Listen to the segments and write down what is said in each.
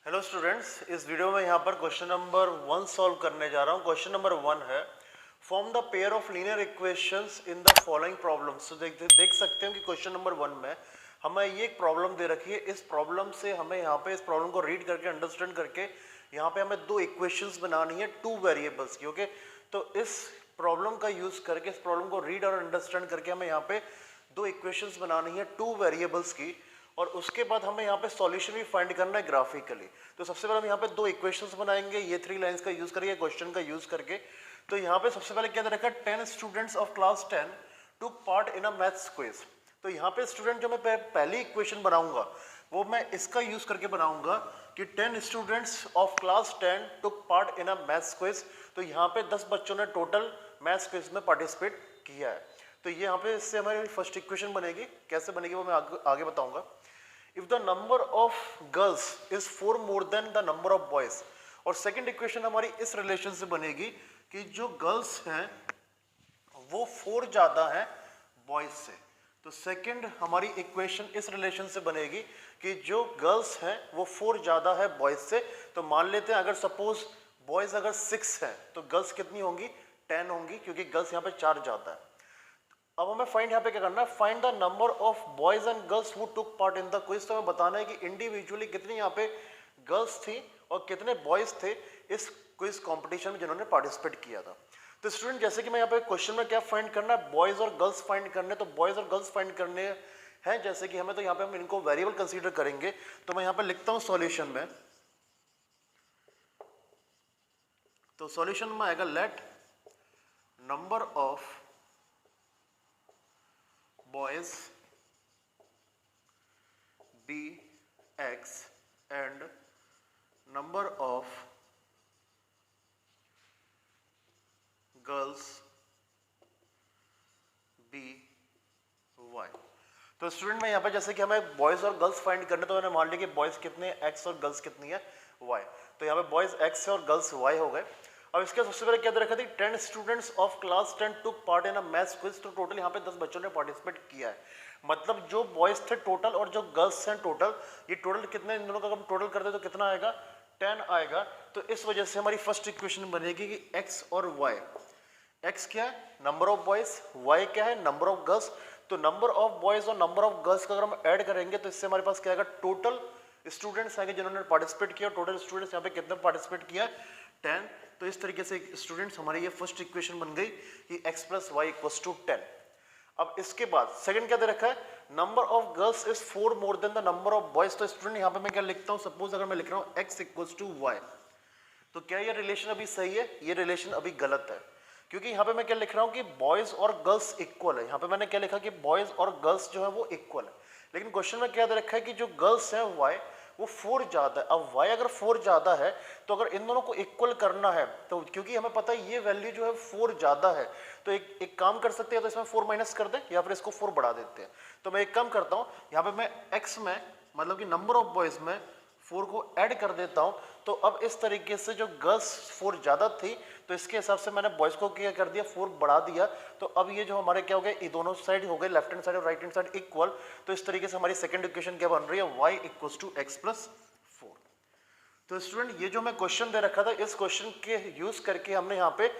Hello students, इस video में यहाँ पर क्वेश्चन नंबर 1 सॉल्व करने जा रहा हूँ। क्वेश्चन नंबर 1 है form the pair of linear equations in the following problems. तो देख सकते हो कि क्वेश्चन नंबर 1 में हमें ये एक प्रॉब्लम दे रखी है। इस प्रॉब्लम से हमें यहाँ पे इस प्रॉब्लम को रीड करके अंडरस्टैंड करके यहाँ पे हमें दो इक्वेशंस बनानी है टू वेरिएबल्स की। ओके, तो इस प्रॉब्लम का यूज करके इस प्रॉब्लम को रीड और अंडरस्टैंड करके हमें यहाँ पे दो इक्वेशंस बनानी है टू वेरिएबल्स की, और उसके बाद हमें यहाँ पे सॉल्यूशन भी फाइंड करना है ग्राफिकली। तो सबसे पहले हम यहाँ पे दो इक्वेशंस बनाएंगे ये 3 लाइंस का यूज करके, क्वेश्चन का यूज करके। तो यहाँ पे सबसे पहले क्या रखा है, 10 students of class 10 took part in a maths quiz. तो यहाँ पे स्टूडेंट जो मैं पहली इक्वेशन बनाऊंगा वो मैं इसका यूज करके बनाऊंगा कि 10 students of class 10 took part in a maths quiz. तो यहाँ पे 10 बच्चों ने टोटल मैथ्स क्विज में पार्टिसिपेट किया है। तो ये यहाँ पे इससे हमारी फर्स्ट इक्वेशन बनेगी। कैसे बनेगी वो मैं आगे बताऊंगा। If the number of girls is 4 more than the number of boys, और सेकंड इक्वेशन हमारी इस रिलेशन से बनेगी कि जो गर्ल्स हैं वो 4 ज्यादा है बॉयज से। तो सेकंड हमारी इक्वेशन इस रिलेशन से बनेगी कि जो गर्ल्स हैं वो 4 ज्यादा है बॉयज से। तो मान लेते हैं अगर सपोज बॉयज अगर 6 है तो गर्ल्स कितनी होंगी, 10 होंगी, क्योंकि गर्ल्स यहाँ पे 4 ज्यादा है। अब हमें फाइंड यहाँ पे क्या करना है, find the number of boys and girls who took part in the quiz. तो हमें बताना है कि इंडिविजुअली कितनी यहाँ पे गर्ल्स थी और कितने बॉयज थे इस क्विज कंपटीशन में जिन्होंने पार्टिसिपेट किया था। तो स्टूडेंट जैसे कि मैं यहाँ पे क्वेश्चन में क्या फाइंड करना है, बॉयज और गर्ल्स फाइंड करने। तो बॉयज और गर्ल्स फाइंड करने हैं, जैसे कि हमें, तो यहाँ पे हम इनको वेरिएबल कंसीडर करेंगे। तो मैं यहाँ पे लिखता हूँ सॉल्यूशन में, तो सॉल्यूशन में आएगा let number of boys be x and number of girls be y। तो स्टूडेंट में यहाँ पे जैसे कि हमें बॉयज और गर्ल्स फाइंड करने, तो मैंने मान लिया कि बॉयज कितने हैं x और गर्ल्स कितनी है y। तो यहाँ पे बॉयज x है और गर्ल्स y हो गए। अब इसके सबसे पहले क्या दे रखा थी, 10 students of class 10 took part in a maths quiz. तो टोटल यहाँ पे 10 बच्चों ने पार्टिसिपेट किया है। मतलब जो बॉयज थे टोटल और जो गर्ल्स हैं टोटल, ये टोटल कितने, इन दोनों का हम टोटल करते तो कितना आएगा, 10 आएगा। तो इस वजह से हमारी फर्स्ट इक्वेशन बनेगी कि x और y, x क्या है, नंबर ऑफ बॉयज, y क्या है, नंबर ऑफ गर्ल्स। तो नंबर ऑफ बॉयज और नंबर ऑफ गर्ल्स का अगर हम ऐड करेंगे तो इससे हमारे पास क्या आएगा, टोटल स्टूडेंट्स आएंगे जिन्होंने पार्टिसिपेट किया। टोटल स्टूडेंट्स यहाँ पे कितने पार्टिसिपेट किया, 10। तो इस तरीके से स्टूडेंट्स हमारी ये फर्स्ट इक्वेशन बन गई कि x plus y equals to 10। अब इसके बाद सेकंड क्या दे रखा है, number of girls is 4 more than the number of boys. तो स्टूडेंट यहाँ पे मैं क्या लिखता हूँ, सपोज अगर मैं लिख रहा हूँ x इक्वल्स टू वाई, तो क्या ये रिलेशन अभी सही है, ये रिलेशन अभी गलत है। क्योंकि यहाँ पे मैं क्या लिख रहा हूँ कि बॉयज और गर्ल्स इक्वल है। यहाँ पे मैंने क्या लिखा कि बॉयज और गर्ल्स जो है वो इक्वल है, लेकिन क्वेश्चन में क्या दे रखा है कि जो गर्ल्स है y वो 4 ज्यादा है। अब y अगर 4 ज्यादा है तो अगर इन दोनों को इक्वल करना है, तो क्योंकि हमें पता है ये वैल्यू जो है 4 ज्यादा है, तो एक काम कर सकते हैं, तो इसमें 4 माइनस कर दें या फिर इसको 4 बढ़ा देते हैं। तो मैं एक काम करता हूँ, यहाँ पे मैं x में मतलब कि नंबर ऑफ बॉयज में 4 को ऐड कर देता हूँ। तो अब इस तरीके से जो गर्ल्स 4 ज्यादा थी, तो इसके हिसाब से मैंने बॉयज को क्या कर दिया, 4 बढ़ा दिया। तो अब ये जो हमारे क्या हो गए, ये दोनों साइड हो गए, लेफ्ट हैंड साइड और राइट हैंड साइड इक्वल। तो इस तरीके से हमारी सेकंड इक्वेशन क्या बन रही है, y equals to x plus 4। तो स्टूडेंट ये जो मैं क्वेश्चन दे रखा था, इस क्वेश्चन के यूज करके हमने यहाँ पे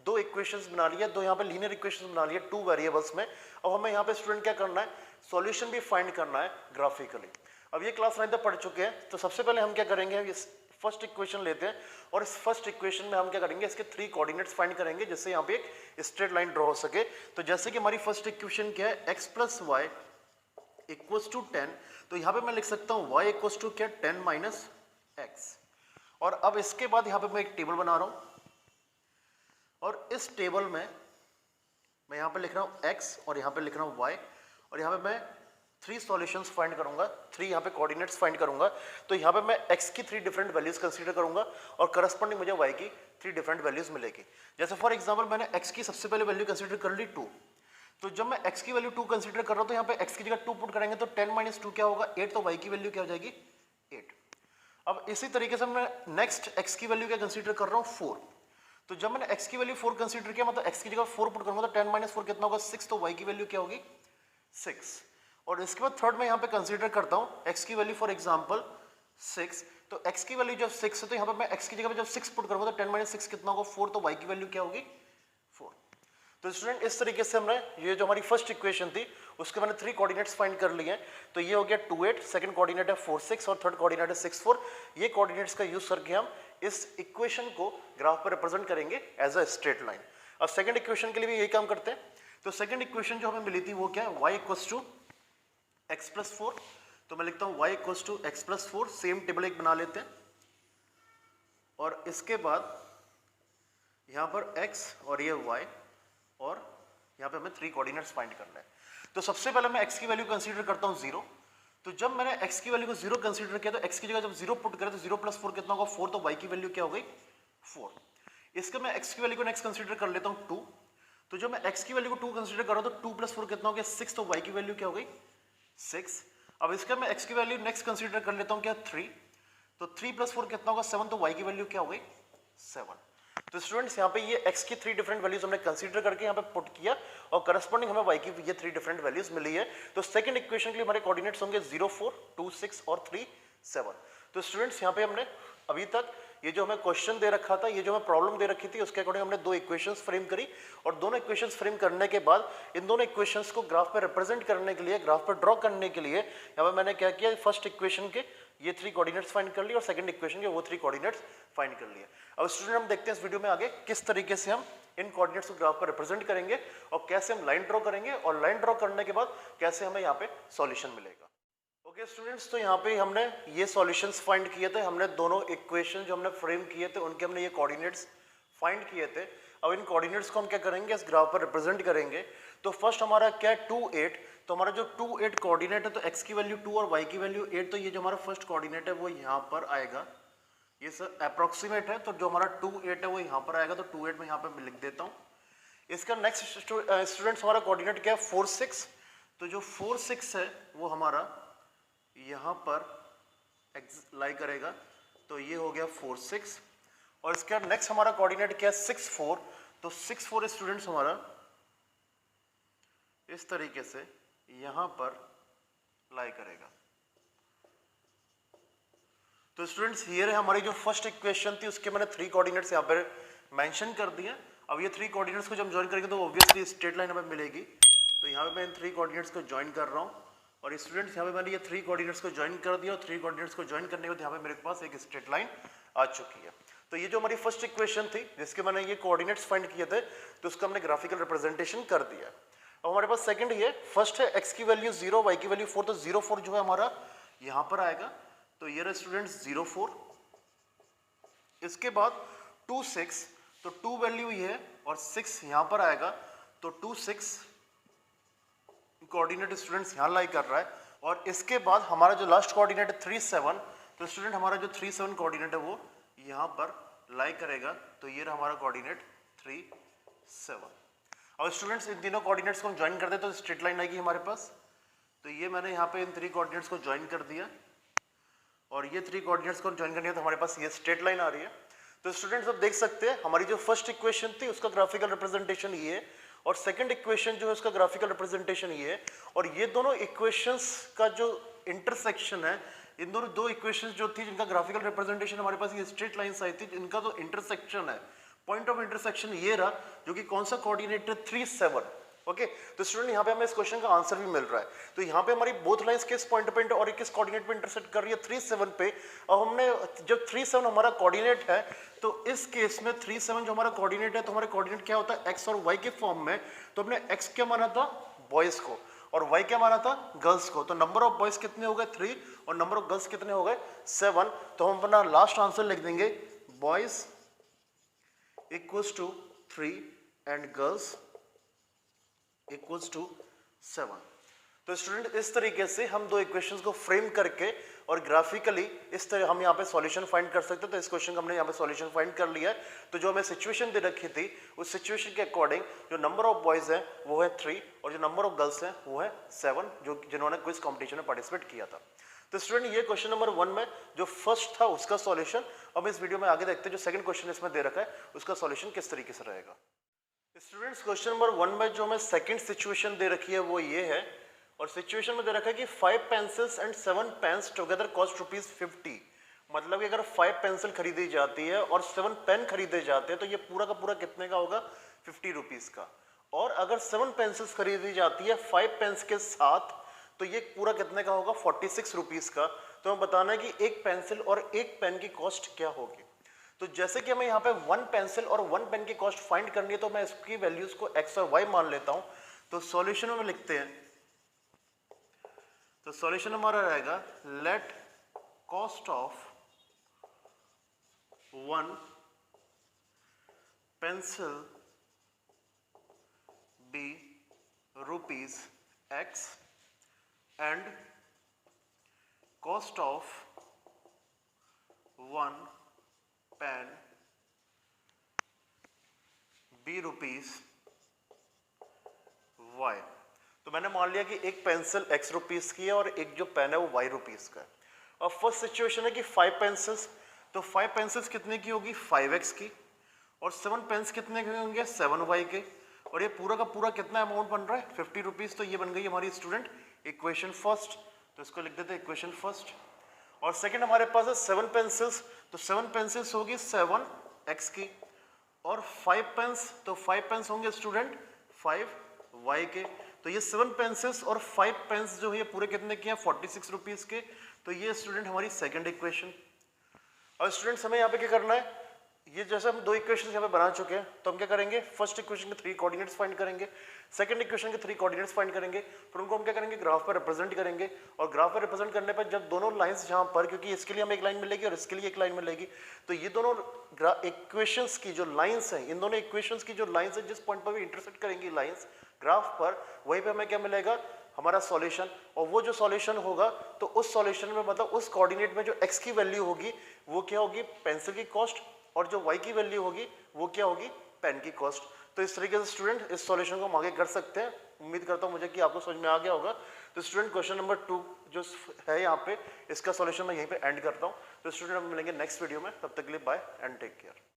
दो इक्वेशंस बना लिया, दो यहाँ पे लीनियर इक्वेशंस बना लिया टू वेरिएबल्स में। अब हमें यहाँ पे स्टूडेंट क्या करना है, सॉल्यूशन भी फाइंड करना है ग्राफिकली। अब ये क्लास 9 तक पढ़ चुके हैं, तो सबसे पहले हम क्या करेंगे, इस फर्स्ट इक्वेशन लेते हैं और इस फर्स्ट इक्वेशन में हम क्या करेंगे, इसके 3 कोऑर्डिनेट्स फाइंड करेंगे जिससे यहाँ पे एक स्ट्रेट लाइन ड्रॉ हो सके। तो जैसे कि हमारी फर्स्ट इक्वेशन क्या है, x plus y equals to 10। तो यहाँ पे मैं लिख सकता हूँ y इक्वल्स टू क्या, 10 माइनस x। और अब इसके बाद यहाँ पे मैं एक टेबल बना रहा हूँ और इस टेबल में मैं यहाँ पे लिख रहा हूँ x और यहाँ पे लिख रहा हूँ y, और यहाँ पे मैं 3 सॉल्यूशंस फाइंड करूंगा, 3 यहाँ पे कोऑर्डिनेट्स फाइंड करूंगा। तो यहाँ पे मैं x की 3 डिफरेंट वैल्यूज कंसीडर करूंगा और करस्पॉन्डिंग मुझे y की 3 डिफरेंट वैल्यूज मिलेगी। जैसे फॉर एग्जांपल मैंने x की सबसे पहले वैल्यू कंसीडर कर ली 2। तो जब मैं x की वैल्यू 2 कंसीडर कर रहा हूँ तो यहाँ पे x की जगह 2 पुट करेंगे तो 10 माइनस 2 क्या होगा, 8। तो y की वैल्यू क्या हो जाएगी, 8। अब इसी तरीके से मैं नेक्स्ट x की वैल्यू क्या कंसीडर कर रहा हूँ, 4। तो जब मैंने x की वैल्यू 4 कंसीडर किया, मतलब x की जगह 4 पुट करूंगा तो 10 माइनस 4 कितना होगा, 6। तो y की वैल्यू क्या होगी, 6। और इसके बाद थर्ड में यहाँ पे कंसीडर करता हूँ x की वैल्यू फॉर एग्जांपल 6, तो x की वैल्यू जब 6 है तो यहाँ पे मैं x की जगह पे जब 6 पुट करूँगा तो 10 माइनस 6 कितना होगा 4, तो y की वैल्यू क्या होगी 4। तो स्टूडेंट इस तरीके से हमने ये जो हमारी फर्स्ट इक्वेशन थी उसके मैंने 3 कोऑर्डिनेट्स फाइंड कर लिए हैं। तो ये हो गया 2 8, सेकंड कोऑर्डिनेट है 4 6 और थर्ड कोऑर्डिनेट है 6 4। ये कोऑर्डिनेट्स का यूज करके हम इस इक्वेशन को ग्राफ पर रिप्रेजेंट करेंगे एज अ स्ट्रेट लाइन। अब सेकंड इक्वेशन के लिए भी यही काम करते हैं। तो सेकंड इक्वेशन जो हमें मिली थी वो क्या है, y equals to x plus 4। तो मैं लिखता हूँ y equals to x plus 4, same table एक बना लेते हैं और इसके बाद यहाँ पर x और ये y और यहाँ पे हमें 3 कोऑर्डिनेट्स फाइंड करना है। तो सबसे पहले मैं x की वैल्यू कंसीडर करता हूँ 0। तो जब मैंने x की वैल्यू को 0 कंसीडर किया तो x की जगह जब 0 पुट करें तो 0 प्लस 4 कितना होगा 4, तो y की वैल्यू क्या हो गई 4। इसके मैं x की वैल्यू को नेक्स्ट कंसीडर कर लेता हूँ 2। तो जब मैं x की वैल्यू को 2 कंसीडर कर रहा हूँ तो 2 प्लस 4 कितना हो गया 6, तो y की वैल्यू क्या हो गई 6। अब इसका मैं x की वैल्यू नेक्स्ट कंसीडर कर लेता हूँ क्या 3, तो 3 प्लस 4 कितना होगा 7, तो y की वैल्यू क्या हो गई 7। तो स्टूडेंट्स यहाँ पे ये x की 3 डिफरेंट वैल्यूज हमने कंसीडर करके यहाँ पे पुट किया और करस्पॉन्डिंग हमें y की ये 3 डिफरेंट वैल्यूज मिली है। तो सेकंड इक्वेशन के लिए हमारे कोऑर्डिनेट्स होंगे 0 4 2 6 और 3 7। तो स्टूडेंट्स यहाँ पे हमने अभी तक ये जो हमें क्वेश्चन दे रखा था, ये जो हमें प्रॉब्लम दे रखी थी, उसके अकॉर्डिंग हमने 2 इक्वेशंस फ्रेम करी और दोनों इक्वेशंस फ्रेम करने के बाद इन दोनों इक्वेशंस को ग्राफ पे रिप्रेजेंट करने के लिए, ग्राफ पे ड्रॉ करने के लिए यहाँ पे मैंने क्या किया, फर्स्ट इक्वेशन के ये 3 कोऑर्डिनेट्स फाइंड कर लिए और सेकंड इक्वेशन के वो 3 कोऑर्डिनेट्स फाइंड कर लिए। अब स्टूडेंट हम देखते हैं इस वीडियो में आगे किस तरीके से हम इन कोऑर्डिनेट्स को ग्राफ पर रिप्रेजेंट करेंगे और कैसे हम लाइन ड्रॉ करेंगे और लाइन ड्रॉ करने के बाद कैसे हमें यहाँ पे सॉल्यूशन मिलेगा। ओके स्टूडेंट्स, तो यहाँ पे हमने ये सॉल्यूशंस फाइंड किए थे, हमने दोनों इक्वेशन जो हमने फ्रेम किए थे उनके हमने ये कोऑर्डिनेट्स फाइंड किए थे। अब इन कोऑर्डिनेट्स को हम क्या करेंगे, इस ग्राफ पर रिप्रेजेंट करेंगे। तो फर्स्ट हमारा क्या है 2 8, तो हमारा जो 2 8 कोऑर्डिनेट है तो x की वैल्यू 2 और y की वैल्यू 8, तो ये जो हमारा फर्स्ट कोऑर्डिनेट है वो यहाँ पर आएगा। ये सर अप्रोक्सीमेट है, तो जो हमारा 2 8 है वो यहाँ पर आएगा, तो 2 8 में यहाँ पर मैं लिख देता हूँ। इसका नेक्स्ट स्टूडेंट्स हमारा कोऑर्डिनेट क्या है 4 6, तो जो 4 6 है वो हमारा यहाँ पर लाई करेगा, तो ये हो गया 4 6। और इसका नेक्स्ट हमारा कोऑर्डिनेट क्या है 6 4, तो 6 4 स्टूडेंट्स हमारा इस तरीके से यहाँ पर लाई करेगा। तो स्टूडेंट्स हियर है हमारी जो फर्स्ट इक्वेशन थी उसके मैंने 3 कोऑर्डिनेट्स यहाँ पर मेंशन कर दिए। अब ये 3 कोऑर्डिनेट्स को जब ज्वाइन करेंगे तो ऑब्वियसली स्ट्रेट लाइन हमें मिलेगी। तो यहाँ पे मैं इन 3 कोऑर्डिनेट्स को ज्वाइन कर रहा हूँ और स्टूडेंट्स यहाँ पे मैंने ये 3 कोऑर्डिनेट्स को ज्वाइन कर दिया और 3 कोऑर्डिनेट्स को ज्वाइन करने के बाद यहाँ पे मेरे पास एक स्ट्रेट लाइन आ चुकी है। तो ये जो हमारी फर्स्ट इक्वेशन थी जिसके मैंने ये कोऑर्डिनेट्स फाइंड किए थे तो उसका हमने ग्राफिकल रिप्रेजेंटेशन कर दिया। अब हमारे पास सेकंड ये फर्स्ट है x की वैल्यू 0 y की वैल्यू 4, तो 0 4 जो है हमारा यहाँ पर आएगा, तो ये रहा स्टूडेंट्स 0 4। इसके बाद 2 6, तो 2 वैल्यू ये है और 6 यहाँ पर आएगा, तो 2 6 कोऑर्डिनेट स्टूडेंट्स यहाँ लाई कर रहा है। और इसके बाद हमारा जो लास्ट कोऑर्डिनेट है 3 7, तो स्टूडेंट हमारा जो 3 7 कोऑर्डिनेट है वो यहाँ पर लाई करेगा, तो ये रहा हमारा कोऑर्डिनेट 3 7। और स्टूडेंट्स इन तीनों कोऑर्डिनेट्स को हम ज्वाइन कर दे तो स्ट्रेट लाइन आएगी हमारे पास। तो ये मैंने यहाँ पे इन 3 कोऑर्डिनेट्स को ज्वाइन कर दिया और ये 3 कोऑर्डिनेट्स को ज्वाइन करने तो हमारे पास ये स्ट्रेट लाइन आ रही है। तो स्टूडेंट्स अब देख सकते हैं हमारी जो फर्स्ट इक्वेशन थी उसका ग्राफिकल रिप्रेजेंटेशन ये है और सेकंड इक्वेशन जो है उसका ग्राफिकल रिप्रेजेंटेशन ये है। और ये दोनों इक्वेशंस का जो इंटरसेक्शन है, इन दोनों 2 इक्वेशंस जो थी जिनका ग्राफिकल रिप्रेजेंटेशन हमारे पास ये स्ट्रेट लाइंस आई थी, इनका जो इंटरसेक्शन है, पॉइंट ऑफ इंटरसेक्शन ये रहा जो कि कौन सा कोऑर्डिनेट है 3 7। ओके, तो स्टूडेंट यहाँ पे हमें इस क्वेश्चन का आंसर भी मिल रहा है। तो यहाँ पे हमारी बोथ लाइंस किस पॉइंट पे और किस कोऑर्डिनेट पे इंटरसेक्ट कर रही है 3 7 पे। अब हमने जब 3 7 हमारा कोऑर्डिनेट है तो इस केस में 3 7 जो हमारा कोऑर्डिनेट है तो हमारा कोऑर्डिनेट क्या होता है x और y के फॉर्म में। तो हमने x क्या माना था बॉयज को और y क्या माना था गर्ल्स को। तो नंबर ऑफ बॉयज कितने हो गए 3 और नंबर ऑफ गर्ल्स कितने हो गए 7। तो हम अपना लास्ट आंसर लिख देंगे boys equals to 3 and girls equals to 7। तो स्टूडेंट इस तरीके से हम 2 इक्वेशंस को फ्रेम करके और ग्राफिकली इस तरह हम यहाँ पे सॉल्यूशन फाइंड कर सकते हैं। तो इस क्वेश्चन का हमने यहाँ पे सॉल्यूशन फाइंड कर लिया है। तो जो हमें सिचुएशन दे रखी थी उस सिचुएशन के अकॉर्डिंग जो नंबर ऑफ बॉयज हैं वो है 3 और जो नंबर ऑफ गर्ल्स हैं वो है 7, जो जिन्होंने क्विज कॉम्पिटिशन में पार्टिसिपेट किया था। तो स्टूडेंट ये क्वेश्चन नंबर 1 में जो फर्स्ट था उसका सॉल्यूशन। अब इस वीडियो में आगे देखते हैं जो सेकंड क्वेश्चन इसमें दे रखा है उसका सॉल्यूशन किस तरीके से रहेगा। स्टूडेंट्स क्वेश्चन नंबर 1 में जो हमें सेकंड सिचुएशन दे रखी है वो ये है और सिचुएशन में दे रखा है कि 5 pencils and 7 pens together cost ₹50। मतलब कि अगर 5 पेंसिल खरीदी जाती है और 7 पेन खरीदे जाते हैं तो ये पूरा का पूरा कितने का होगा, ₹50 का। और अगर 7 पेंसिल्स खरीदी जाती है 5 पेन्स के साथ तो ये पूरा कितने का होगा, ₹46 का। तो हमें बताना है कि एक पेंसिल और एक पेन की कॉस्ट क्या होगी। तो जैसे कि हमें यहाँ पे 1 पेंसिल और 1 पेन की कॉस्ट फाइंड करनी है तो मैं इसकी वैल्यूज को x और y मान लेता हूं। तो सॉल्यूशन में लिखते हैं, तो सॉल्यूशन हमारा रहेगा let cost of 1 pencil be ₹x and cost of 1 pen be ₹y। तो मैंने मान लिया कि एक पेंसिल ₹x की है और एक जो पेन है वो ₹y का है। अब फर्स्ट सिचुएशन है कि 5 पेंसिल्स, तो 5 पेंसिल्स कितने की होगी, 5x की, और 7 पेन्स कितने के होंगे, 7y के, और ये पूरा का पूरा कितना अमाउंट बन रहा है, ₹50। तो ये बन गई हमारी स्टूडेंट इक्वेशन फर्स्ट। तो इसको लिख देते हैं इक्वेशन फर्स्ट। और सेकंड हमारे पास है 7 पेंसिल्स, तो 7 पेंसिल्स होगी 7x की, और 5 पेन्स, तो 5 पेन्स होंगे स्टूडेंट 5y के। तो ये 7 पेंसिल्स और 5 पेन्स जो है ये पूरे कितने के हैं, ₹46 के। तो ये स्टूडेंट हमारी सेकंड इक्वेशन। और स्टूडेंट्स हमें यहाँ पे क्या करना है, ये जैसे हम 2 इक्वेशन यहाँ पे बना चुके हैं तो हम क्या करेंगे, फर्स्ट इक्वेशन के 3 कोऑर्डिनेट्स फाइंड करेंगे, सेकंड इक्वेशन के 3 कोऑर्डिनेट्स फाइंड करेंगे, फिर उनको हम क्या करेंगे, ग्राफ पर रिप्रेजेंट करेंगे। और ग्राफ पर रिप्रेजेंट करने पर जब दोनों लाइंस जहाँ पर, क्योंकि इसके लिए हमें एक लाइन मिलेगी और इसके लिए एक लाइन मिलेगी, तो ये दोनों इक्वेशंस की जो लाइंस हैं, इन दोनों इक्वेशंस की जो लाइंस है जिस पॉइंट पर भी इंटरसेक्ट करेंगी लाइंस ग्राफ पर, वहीं पे हमें क्या मिलेगा, हमारा सॉल्यूशन। और वो जो सॉल्यूशन होगा तो उस सॉल्यूशन में मतलब उस कोऑर्डिनेट में जो x की वैल्यू होगी वो क्या होगी, पेंसिल की कॉस्ट, और जो y की वैल्यू होगी वो क्या होगी, पेन की कॉस्ट। तो इस तरीके से स्टूडेंट इस सॉल्यूशन को हम आगे कर सकते हैं। उम्मीद करता हूं मुझे कि आपको समझ में आ गया होगा। तो स्टूडेंट क्वेश्चन नंबर 2 जो है यहाँ पे, इसका सॉल्यूशन मैं यहीं पे एंड करता हूँ। तो स्टूडेंट हम मिलेंगे नेक्स्ट वीडियो में, तब तक के लिए बाय एंड टेक केयर।